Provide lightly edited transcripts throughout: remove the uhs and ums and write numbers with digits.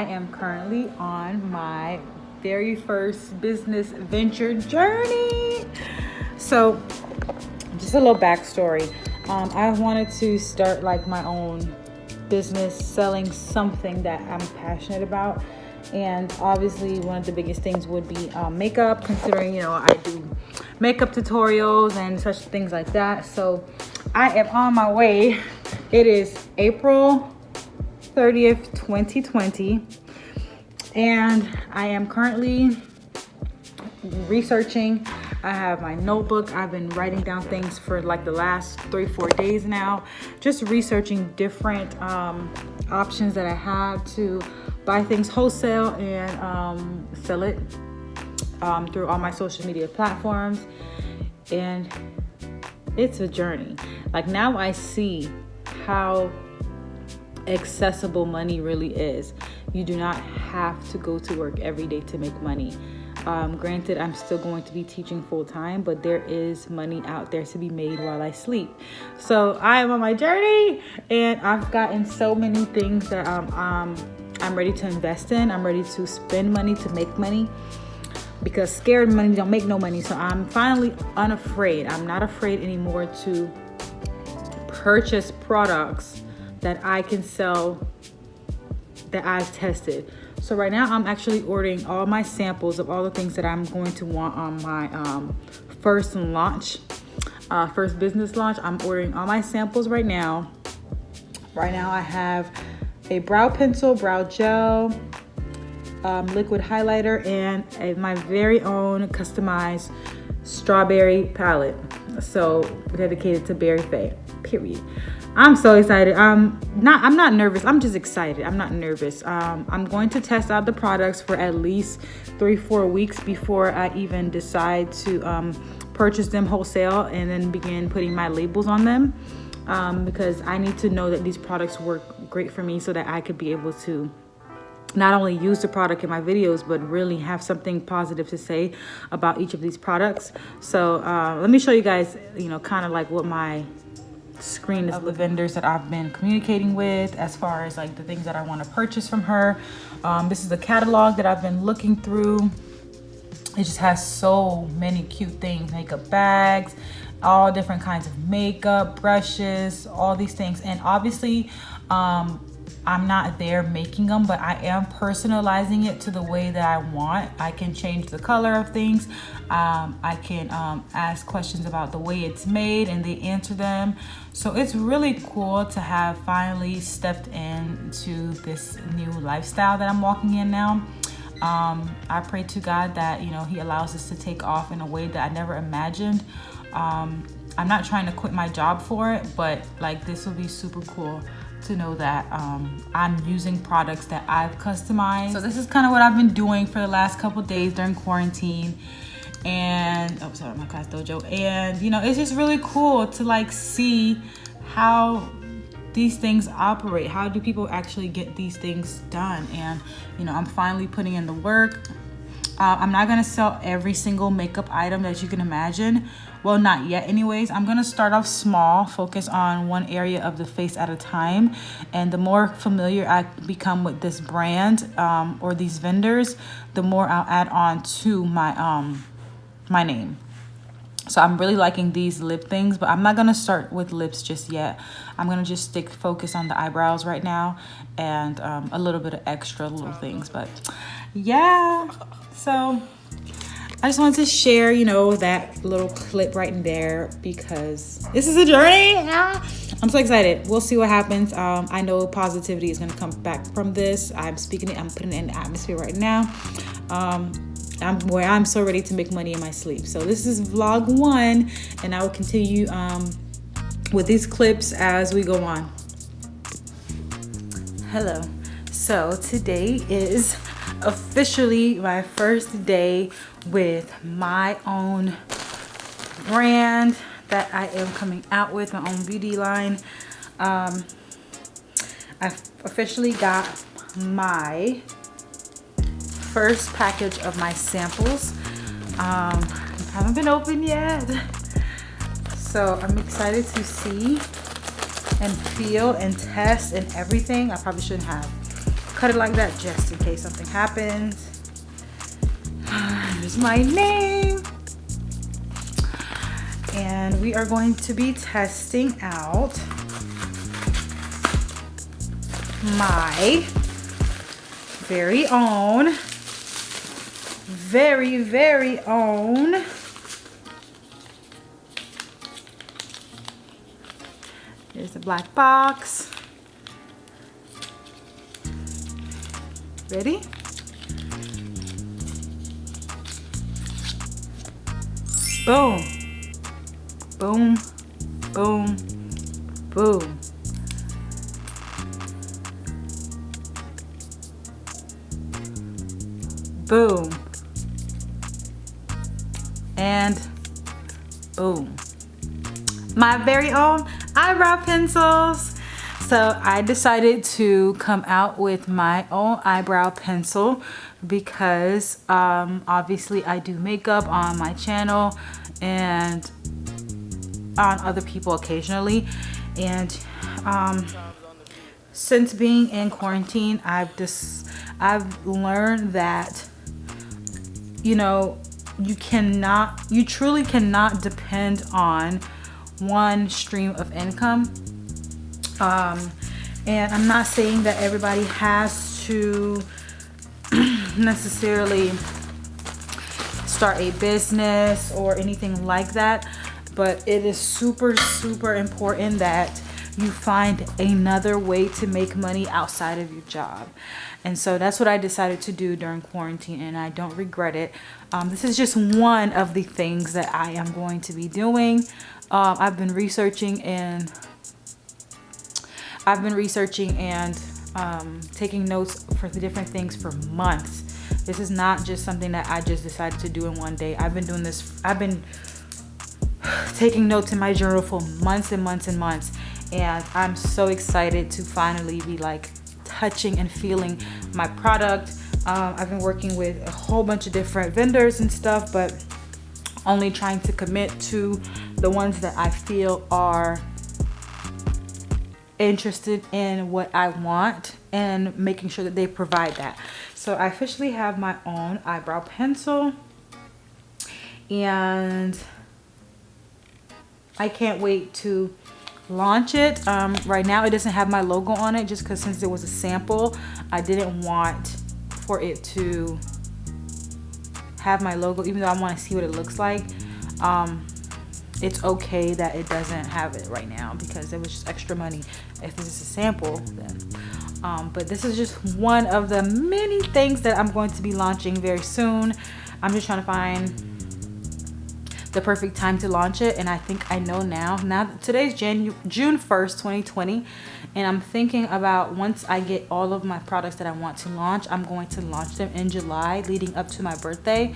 I am currently on my very first business venture journey. So just a little backstory. I wanted to start like my own business selling something that I'm passionate about. And obviously one of the biggest things would be makeup, considering, you know, I do makeup tutorials and such things like that. So I am on my way. It is April 30th, 2020. And I am currently researching. I have my notebook. I've been writing down things for like the last 3-4 days now, just researching different options that I have to buy things wholesale and sell it through all my social media platforms. And it's a journey. Like, now I see how accessible money really is. You do not have to go to work every day to make money. Granted, I'm still going to be teaching full time, but there is money out there to be made while I sleep. So I am on my journey, and I've gotten so many things that I'm ready to invest in. I'm ready to spend money to make money, because scared money don't make no money. So I'm finally unafraid. I'm not afraid anymore to purchase products that I can sell, that I've tested. So right now I'm actually ordering all my samples of all the things that I'm going to want on my first business launch. I'm ordering all my samples right now. Right now I have a brow pencil, brow gel, liquid highlighter, and my very own customized strawberry palette. So dedicated to BerryFae, period. I'm so excited. I'm not nervous. I'm just excited. I'm not nervous. I'm going to test out the products for at least 3-4 weeks before I even decide to purchase them wholesale and then begin putting my labels on them, because I need to know that these products work great for me, so that I could be able to not only use the product in my videos, but really have something positive to say about each of these products. So let me show you guys, kind of like what my screen is, of the vendors that I've been communicating with, as far as like the things that I want to purchase from her. This is the catalog that I've been looking through. It just has so many cute things: makeup bags, all different kinds of makeup, brushes, all these things. And obviously I'm not there making them, but I am personalizing it to the way that I want. I can change the color of things. I can ask questions about the way it's made, and they answer them. So it's really cool to have finally stepped into this new lifestyle that I'm walking in now. I pray to God that, He allows us to take off in a way that I never imagined. I'm not trying to quit my job for it, but like, this will be super cool to know that I'm using products that I've customized. So this is kind of what I've been doing for the last couple days during quarantine. And my class dojo. And it's just really cool to like see how these things operate. How do people actually get these things done? And I'm finally putting in the work. I'm not gonna sell every single makeup item that you can imagine. Well, not yet anyways. I'm gonna start off small, focus on one area of the face at a time. And the more familiar I become with this brand or these vendors, the more I'll add on to my name. So I'm really liking these lip things, but I'm not gonna start with lips just yet. I'm gonna just focus on the eyebrows right now, and a little bit of extra little things. But yeah, so I just wanted to share, that little clip right in there, because this is a journey. I'm so excited. We'll see what happens. I know positivity is gonna come back from this. I'm speaking it. I'm putting it in the atmosphere right now. I'm so ready to make money in my sleep. So this is vlog 1, and I will continue with these clips as we go on. Hello. So today is officially my first day with my own brand that I am coming out with, my own beauty line. I've officially got my first package of my samples. Haven't been opened yet, so I'm excited to see and feel and test and everything. I probably shouldn't have cut it like that just in case something happens. Here's my name. And we are going to be testing out my very own, very own here's the black box. Ready? Boom, boom, boom, boom. Boom. And boom. My very own eyebrow pencils. So I decided to come out with my own eyebrow pencil because obviously I do makeup on my channel and on other people occasionally. And since being in quarantine, I've learned that, you know, you truly cannot depend on one stream of income. And I'm not saying that everybody has to necessarily start a business or anything like that, but it is super important that you find another way to make money outside of your job. And so that's what I decided to do during quarantine, and I don't regret it. This is just one of the things that I am going to be doing. I've been researching and taking notes for the different things for months. This is not just something that I just decided to do in one day. I've been doing this. I've been taking notes in my journal for months and months and months. And I'm so excited to finally be like touching and feeling my product. I've been working with a whole bunch of different vendors and stuff, but only trying to commit to the ones that I feel are interested in what I want and making sure that they provide that. So I officially have my own eyebrow pencil, and I can't wait to launch it. Right now it doesn't have my logo on it just because since it was a sample, I didn't want for it to have my logo, even though I want to see what it looks like. It's okay that it doesn't have it right now because it was just extra money. If this is a sample, then but this is just one of the many things that I'm going to be launching very soon. I'm just trying to find the perfect time to launch it, and I think I know now. Today's June 1st, 2020, and I'm thinking about once I get all of my products that I want to launch, I'm going to launch them in July leading up to my birthday.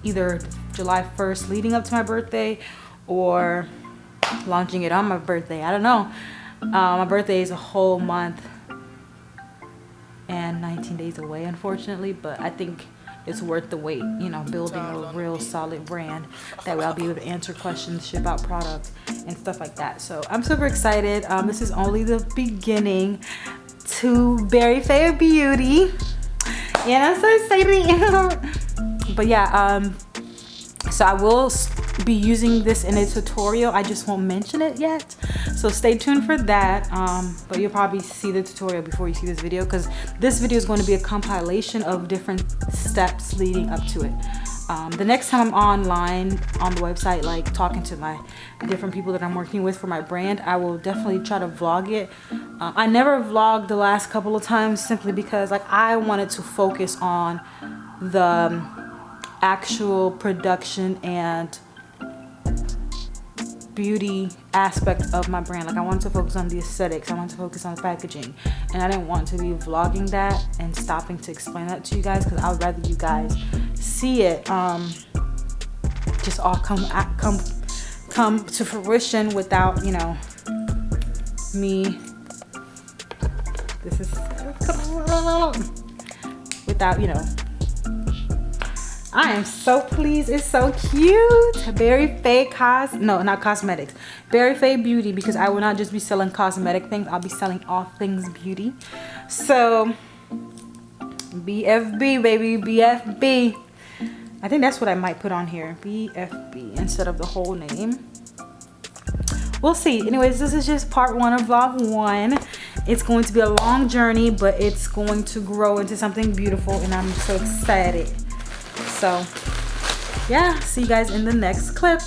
Either July 1st leading up to my birthday or launching it on my birthday. I don't know. My birthday is a whole month and 19 days away, unfortunately, but I think it's worth the wait, you know, building a real solid brand. That way I'll be able to answer questions, ship out products and stuff like that. So I'm super excited. This is only the beginning to BerryFae Beauty, and I'm so excited. But yeah, so I will be using this in a tutorial. I just won't mention it yet, so stay tuned for that. But you'll probably see the tutorial before you see this video, because this video is going to be a compilation of different steps leading up to it. The next time I'm online on the website, like talking to my different people that I'm working with for my brand, I will definitely try to vlog it. I never vlogged the last couple of times simply because like I wanted to focus on the actual production and beauty aspect of my brand. Like I wanted to focus on the aesthetics, I wanted to focus on the packaging, and I didn't want to be vlogging that and stopping to explain that to you guys, because I would rather you guys see it just all come to fruition without, you know, me without, you know, I am so pleased. It's so cute. BerryFae no, not cosmetics. BerryFae Beauty, because I will not just be selling cosmetic things. I'll be selling all things beauty. So BFB, baby, BFB. I think that's what I might put on here. BFB instead of the whole name. We'll see. Anyways, this is just part 1 of vlog 1. It's going to be a long journey, but it's going to grow into something beautiful, and I'm so excited. So yeah, see you guys in the next clip.